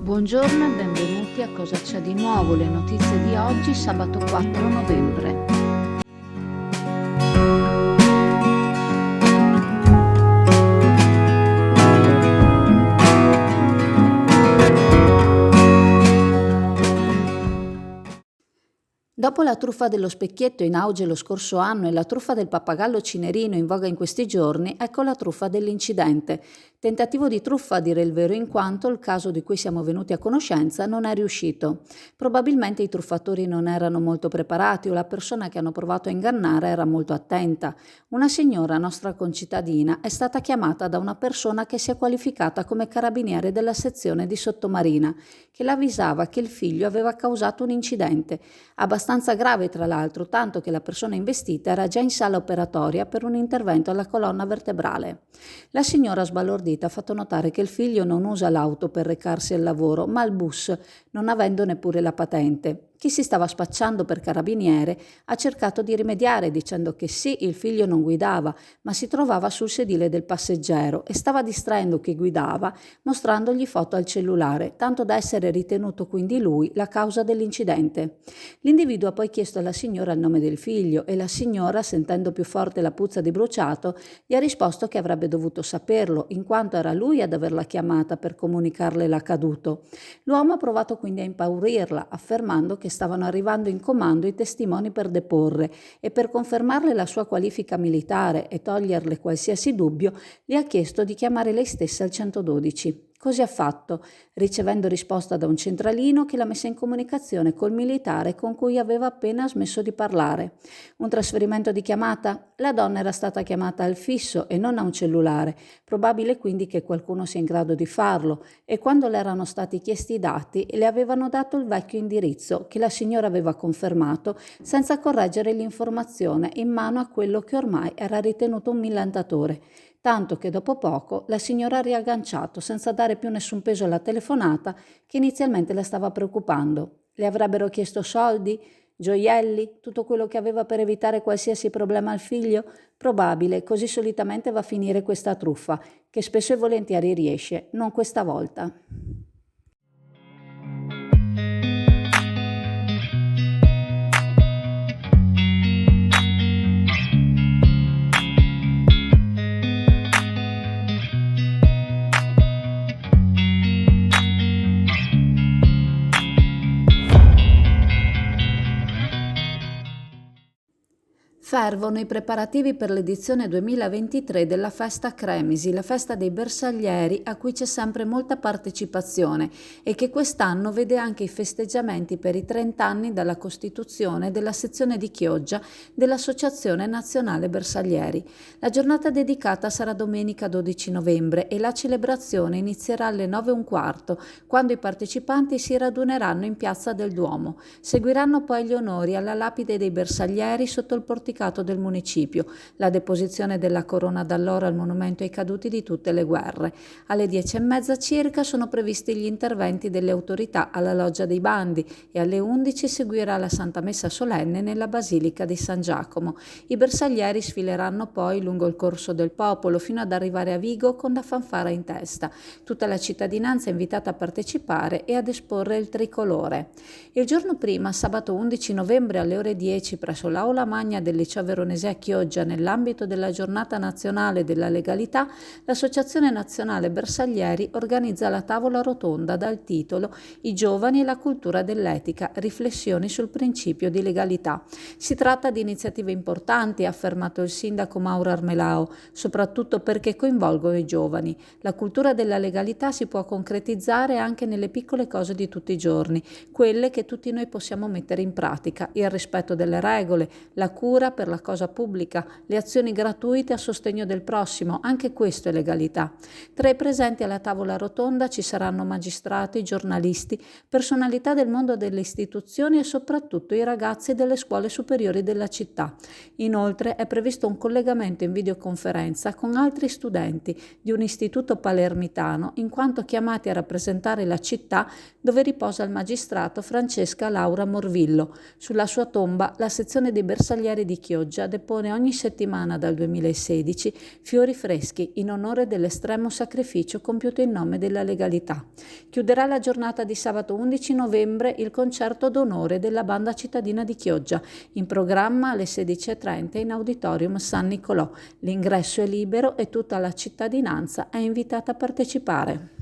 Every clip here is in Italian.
Buongiorno e benvenuti a Cosa c'è di nuovo, le notizie di oggi, sabato 4 novembre. Dopo la truffa dello specchietto in auge lo scorso anno e la truffa del pappagallo cinerino in voga in questi giorni, ecco la truffa dell'incidente. Tentativo di truffa a dire il vero, in quanto il caso di cui siamo venuti a conoscenza non è riuscito. Probabilmente i truffatori non erano molto preparati o la persona che hanno provato a ingannare era molto attenta. Una signora nostra concittadina è stata chiamata da una persona che si è qualificata come carabiniere della sezione di Sottomarina, che l'avvisava che il figlio aveva causato un incidente, abbastanza grave tra l'altro, tanto che la persona investita era già in sala operatoria per un intervento alla colonna vertebrale. La signora sbalordita ha fatto notare che il figlio non usa l'auto per recarsi al lavoro, ma il bus, non avendo neppure la patente. Chi si stava spacciando per carabiniere ha cercato di rimediare dicendo che sì, il figlio non guidava, ma si trovava sul sedile del passeggero e stava distraendo chi guidava, mostrandogli foto al cellulare, tanto da essere ritenuto quindi lui la causa dell'incidente. L'individuo ha poi chiesto alla signora il nome del figlio e la signora, sentendo più forte la puzza di bruciato, gli ha risposto che avrebbe dovuto saperlo, in quanto era lui ad averla chiamata per comunicarle l'accaduto. L'uomo ha provato quindi a impaurirla, affermando che stavano arrivando in comando i testimoni per deporre e per confermarle la sua qualifica militare e toglierle qualsiasi dubbio, le ha chiesto di chiamare lei stessa al 112. Così ha fatto, ricevendo risposta da un centralino che l'ha messa in comunicazione col militare con cui aveva appena smesso di parlare. Un trasferimento di chiamata? La donna era stata chiamata al fisso e non a un cellulare, probabile quindi che qualcuno sia in grado di farlo, e quando le erano stati chiesti i dati le avevano dato il vecchio indirizzo che la signora aveva confermato senza correggere l'informazione in mano a quello che ormai era ritenuto un millantatore. Tanto che dopo poco la signora ha riagganciato senza dare più nessun peso alla telefonata che inizialmente la stava preoccupando. Le avrebbero chiesto soldi, gioielli, tutto quello che aveva per evitare qualsiasi problema al figlio? Probabile, così solitamente va a finire questa truffa, che spesso e volentieri riesce, non questa volta. Fervono i preparativi per l'edizione 2023 della Festa Cremisi, la festa dei bersaglieri a cui c'è sempre molta partecipazione e che quest'anno vede anche i festeggiamenti per i 30 anni dalla costituzione della sezione di Chioggia dell'Associazione Nazionale Bersaglieri. La giornata dedicata sarà domenica 12 novembre e la celebrazione inizierà alle 9:15, quando i partecipanti si raduneranno in Piazza del Duomo. Seguiranno poi gli onori alla lapide dei bersaglieri sotto il porticato del municipio, la deposizione della corona d'alloro al monumento ai caduti di tutte le guerre. Alle 10:30 circa sono previsti gli interventi delle autorità alla Loggia dei Bandi e alle 11 seguirà la Santa Messa solenne nella Basilica di San Giacomo. I bersaglieri sfileranno poi lungo il Corso del Popolo fino ad arrivare a Vigo con la fanfara in testa. Tutta la cittadinanza è invitata a partecipare e ad esporre il tricolore. Il giorno prima, sabato 11 novembre alle ore 10 presso l'Aula Magna del Liceo Veronese a Chioggia, nell'ambito della Giornata Nazionale della Legalità, l'Associazione Nazionale Bersaglieri organizza la tavola rotonda dal titolo I giovani e la cultura dell'etica, riflessioni sul principio di legalità. Si tratta di iniziative importanti, ha affermato il sindaco Mauro Armelao, soprattutto perché coinvolgono i giovani. La cultura della legalità si può concretizzare anche nelle piccole cose di tutti i giorni, quelle che tutti noi possiamo mettere in pratica: il rispetto delle regole, la cura per la cosa pubblica, le azioni gratuite a sostegno del prossimo, anche questo è legalità. Tra i presenti alla tavola rotonda ci saranno magistrati, giornalisti, personalità del mondo delle istituzioni e soprattutto i ragazzi delle scuole superiori della città. Inoltre è previsto un collegamento in videoconferenza con altri studenti di un istituto palermitano, in quanto chiamati a rappresentare la città dove riposa il magistrato Francesca Laura Morvillo. Sulla sua tomba la sezione dei bersaglieri di Chioggia depone ogni settimana dal 2016 fiori freschi in onore dell'estremo sacrificio compiuto in nome della legalità. Chiuderà la giornata di sabato 11 novembre il concerto d'onore della banda cittadina di Chioggia, in programma alle 16:30 in Auditorium San Nicolò. L'ingresso è libero e tutta la cittadinanza è invitata a partecipare.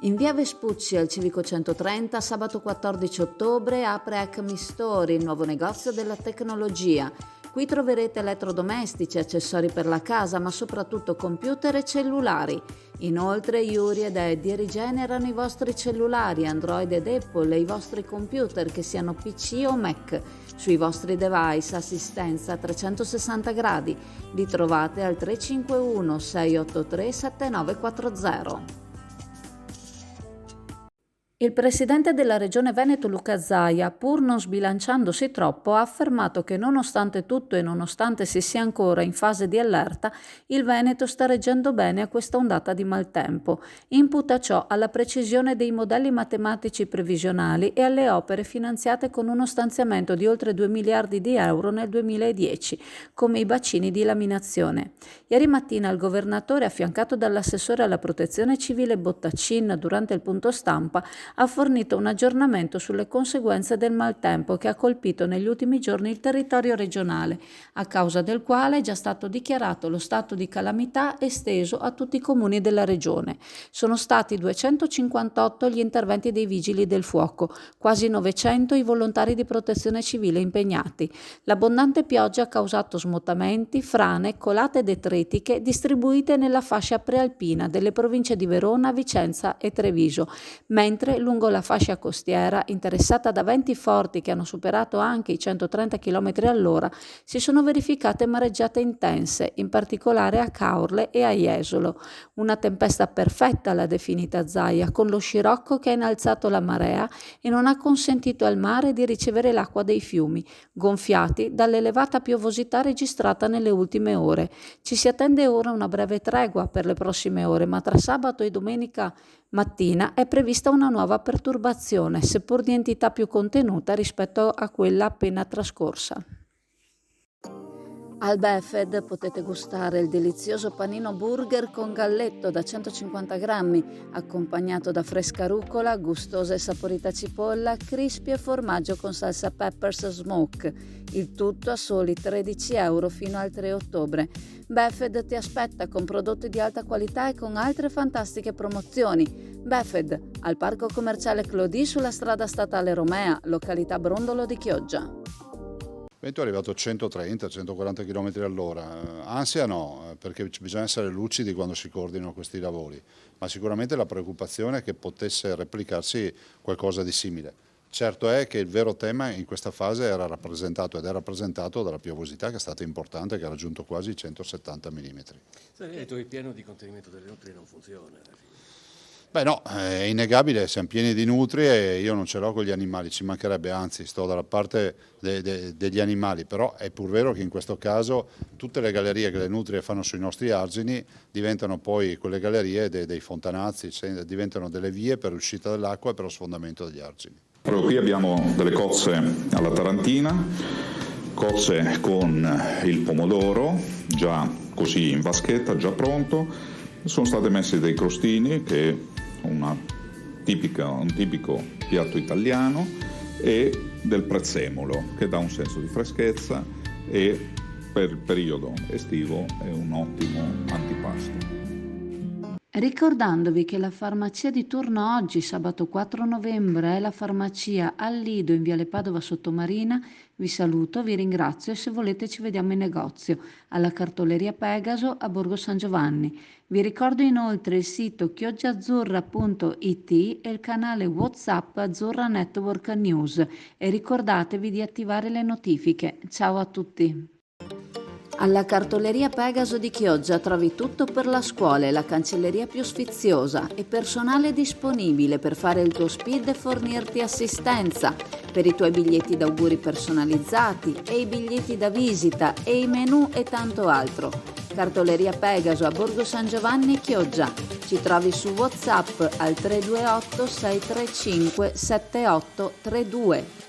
In via Vespucci al Civico 130, sabato 14 ottobre, apre Acme Store, il nuovo negozio della tecnologia. Qui troverete elettrodomestici, accessori per la casa, ma soprattutto computer e cellulari. Inoltre Yuri ed Eddie rigenerano i vostri cellulari, Android ed Apple e i vostri computer, che siano PC o Mac. Sui vostri device assistenza a 360 gradi. Li trovate al 351 683 7940. Il presidente della Regione Veneto Luca Zaia, pur non sbilanciandosi troppo, ha affermato che nonostante tutto e nonostante si sia ancora in fase di allerta, il Veneto sta reggendo bene a questa ondata di maltempo. Imputa ciò alla precisione dei modelli matematici previsionali e alle opere finanziate con uno stanziamento di oltre 2 miliardi di euro nel 2010, come i bacini di laminazione. Ieri mattina il governatore, affiancato dall'assessore alla protezione civile Bottaccin durante il punto stampa, ha fornito un aggiornamento sulle conseguenze del maltempo che ha colpito negli ultimi giorni il territorio regionale, a causa del quale è già stato dichiarato lo stato di calamità esteso a tutti i comuni della regione. Sono stati 258 gli interventi dei vigili del fuoco, quasi 900 i volontari di protezione civile impegnati. L'abbondante pioggia ha causato smottamenti, frane, colate detritiche distribuite nella fascia prealpina delle province di Verona, Vicenza e Treviso, mentre lungo la fascia costiera, interessata da venti forti che hanno superato anche i 130 km all'ora, si sono verificate mareggiate intense, in particolare a Caorle e a Jesolo. Una tempesta perfetta l'ha definita Zaia, con lo scirocco che ha innalzato la marea e non ha consentito al mare di ricevere l'acqua dei fiumi, gonfiati dall'elevata piovosità registrata nelle ultime ore. Ci si attende ora una breve tregua per le prossime ore, ma tra sabato e domenica mattina è prevista una nuova perturbazione, seppur di entità più contenuta rispetto a quella appena trascorsa. Al Befed potete gustare il delizioso panino burger con galletto da 150 grammi, accompagnato da fresca rucola, gustosa e saporita cipolla, crispy e formaggio con salsa peppers smoke. Il tutto a soli 13 euro fino al 3 ottobre. Befed ti aspetta con prodotti di alta qualità e con altre fantastiche promozioni. Befed, al parco commerciale Clodì sulla strada statale Romea, località Brondolo di Chioggia. Vento è arrivato a 130-140 km all'ora. Ansia no, perché bisogna essere lucidi quando si coordinano questi lavori, ma sicuramente la preoccupazione è che potesse replicarsi qualcosa di simile. Certo è che il vero tema in questa fase era rappresentato ed è rappresentato dalla piovosità, che è stata importante, che ha raggiunto quasi i 170 mm. Hai detto che il piano di contenimento delle nutrie non funziona. Beh no, è innegabile, siamo pieni di nutrie e io non ce l'ho con gli animali, ci mancherebbe, anzi sto dalla parte degli animali, però è pur vero che in questo caso tutte le gallerie che le nutrie fanno sui nostri argini diventano poi quelle gallerie dei fontanazzi, diventano delle vie per l'uscita dell'acqua e per lo sfondamento degli argini. Allora, qui abbiamo delle cozze alla tarantina, cozze con il pomodoro già così in vaschetta, già pronto, sono state messe dei crostini che è un tipico piatto italiano, e del prezzemolo che dà un senso di freschezza e per il periodo estivo è un ottimo antipasto. Ricordandovi che la farmacia di turno oggi, sabato 4 novembre, è la farmacia Al Lido in Viale Padova Sottomarina, vi saluto, vi ringrazio e se volete ci vediamo in negozio, alla cartoleria Pegaso a Borgo San Giovanni. Vi ricordo inoltre il sito chioggiaazzurra.it e il canale WhatsApp Azzurra Network News e ricordatevi di attivare le notifiche. Ciao a tutti! Alla cartoleria Pegaso di Chioggia trovi tutto per la scuola e la cancelleria più sfiziosa e personale disponibile per fare il tuo speed e fornirti assistenza per i tuoi biglietti d'auguri personalizzati e i biglietti da visita e i menù e tanto altro. Cartoleria Pegaso a Borgo San Giovanni Chioggia. Ci trovi su WhatsApp al 328 635 7832.